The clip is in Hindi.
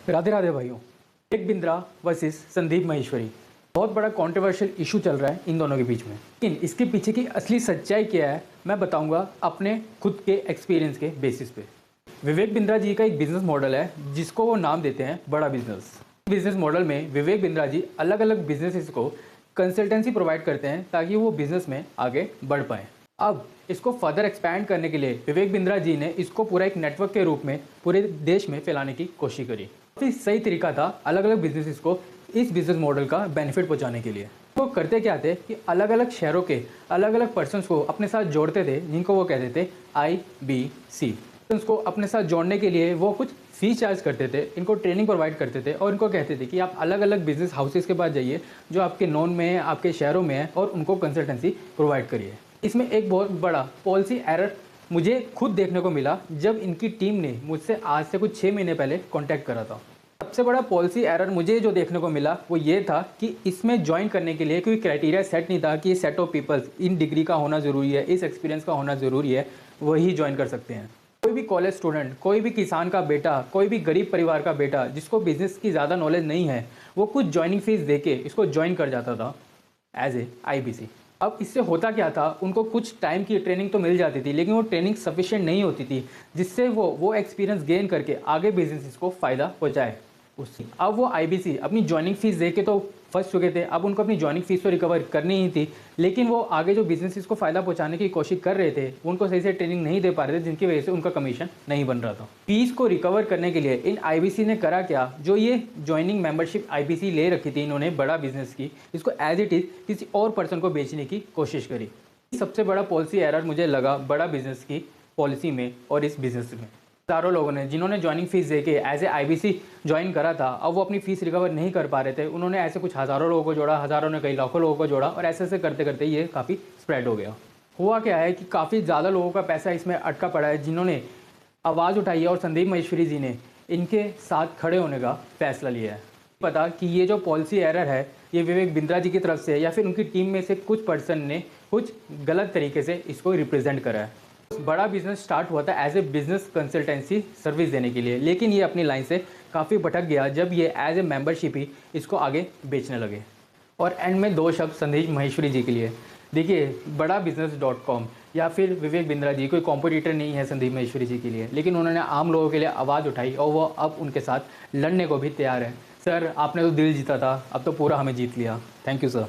राधे राधे भाइयों। विवेक बिंद्रा वर्सेस संदीप माहेश्वरी, बहुत बड़ा कंट्रोवर्शियल इशू चल रहा है इन दोनों के बीच में। लेकिन इसके पीछे की असली सच्चाई क्या है मैं बताऊंगा अपने खुद के एक्सपीरियंस के बेसिस पे। विवेक बिंद्रा जी का एक बिजनेस मॉडल है जिसको वो नाम देते हैं बड़ा बिजनेस। बिजनेस मॉडल में विवेक बिंद्रा जी अलग अलग बिजनेसेस को कंसल्टेंसी प्रोवाइड करते हैं ताकि वो बिजनेस में आगे बढ़ पाएँ। अब इसको फर्दर एक्सपैंड करने के लिए विवेक बिंद्रा जी ने इसको पूरा एक नेटवर्क के रूप में पूरे देश में फैलाने की कोशिश करी। काफ़ी सही तरीका था अलग अलग बिजनेसेस को इस बिजनेस मॉडल का बेनिफिट पहुंचाने के लिए। वो करते क्या थे कि अलग अलग शहरों के अलग अलग पर्सनस को अपने साथ जोड़ते थे, जिनको वो कहते थे IBC। पर्सनस को अपने साथ जोड़ने के लिए वो कुछ फीस चार्ज करते थे, इनको ट्रेनिंग प्रोवाइड करते थे और इनको कहते थे कि आप अलग अलग बिजनेस हाउसेस के पास जाइए जो आपके नॉन में है, आपके शहरों में है, और उनको कंसल्टेंसी प्रोवाइड करिए। इसमें एक बहुत बड़ा पॉलिसी एरर मुझे खुद देखने को मिला जब इनकी टीम ने मुझसे आज से कुछ 6 महीने पहले कांटेक्ट करा था। सबसे बड़ा पॉलिसी एरर मुझे जो देखने को मिला वो ये था कि इसमें ज्वाइन करने के लिए कोई क्राइटेरिया सेट नहीं था कि ये set of peoples in degree का होना ज़रूरी है, इस एक्सपीरियंस का होना ज़रूरी है, वही ज्वाइन कर सकते हैं। कोई भी कॉलेज स्टूडेंट, कोई भी किसान का बेटा, कोई भी गरीब परिवार का बेटा जिसको बिजनेस की ज़्यादा नॉलेज नहीं है, वो कुछ ज्वाइनिंग फीस दे के इसको ज्वाइन कर जाता था एज ए IBC। अब इससे होता क्या था, उनको कुछ टाइम की ट्रेनिंग तो मिल जाती थी लेकिन वो ट्रेनिंग सफिशिएंट नहीं होती थी जिससे वो एक्सपीरियंस गेन करके आगे बिजनेस को फ़ायदा पहुंचाए उससे। अब वो IBC अपनी ज्वाइनिंग फीस दे के तो फंस चुके थे, अब उनको अपनी ज्वाइनिंग फीस तो रिकवर करनी ही थी, लेकिन वो आगे जो बिजनेस को फ़ायदा पहुंचाने की कोशिश कर रहे थे उनको सही से ट्रेनिंग नहीं दे पा रहे थे, जिनकी वजह से उनका कमीशन नहीं बन रहा था। फीस को रिकवर करने के लिए इन IBC ने करा क्या, जो ये ज्वाइनिंग मेंबरशिप IBC ले रखी थी इन्होंने बड़ा बिजनेस की, इसको एज इट इज़ किसी और पर्सन को बेचने की कोशिश करी। सबसे बड़ा पॉलिसी एरर मुझे लगा बड़ा बिजनेस की पॉलिसी में और इस बिजनेस में। हज़ारों लोगों ने जिन्होंने ज्वाइनिंग फीस दे के एज ए IBC ज्वाइन करा था, अब वो अपनी फ़ीस रिकवर नहीं कर पा रहे थे। उन्होंने ऐसे कुछ हज़ारों लोगों को जोड़ा, हज़ारों ने कई लाखों लोगों को जोड़ा और ऐसे ऐसे करते करते ये काफ़ी स्प्रेड हो गया। हुआ क्या है कि काफ़ी ज़्यादा लोगों का पैसा इसमें अटका पड़ा है जिन्होंने आवाज़ उठाई है और संदीप माहेश्वरी जी ने इनके साथ खड़े होने का फैसला लिया है। पता कि ये जो पॉलिसी एरर है ये विवेक बिंद्रा जी की तरफ से या फिर उनकी टीम में से कुछ पर्सन ने कुछ गलत तरीके से इसको रिप्रेजेंट करा है। बड़ा बिजनेस स्टार्ट हुआ था as a business consultancy service देने के लिए, लेकिन ये अपनी लाइन से काफ़ी भटक गया जब ये एज ए मेंबरशिप ही इसको आगे बेचने लगे। और एंड में 2 शब्द संदीप माहेश्वरी जी के लिए। देखिए, बड़ा बिजनेस.com या फिर विवेक बिंद्रा जी कोई कॉम्पिटिटर नहीं है संदीप माहेश्वरी जी के लिए, लेकिन उन्होंने आम लोगों के लिए आवाज़ उठाई और वो अब उनके साथ लड़ने को भी तैयार है। सर, आपने तो दिल जीता था, अब तो पूरा हमें जीत लिया। Thank you sir.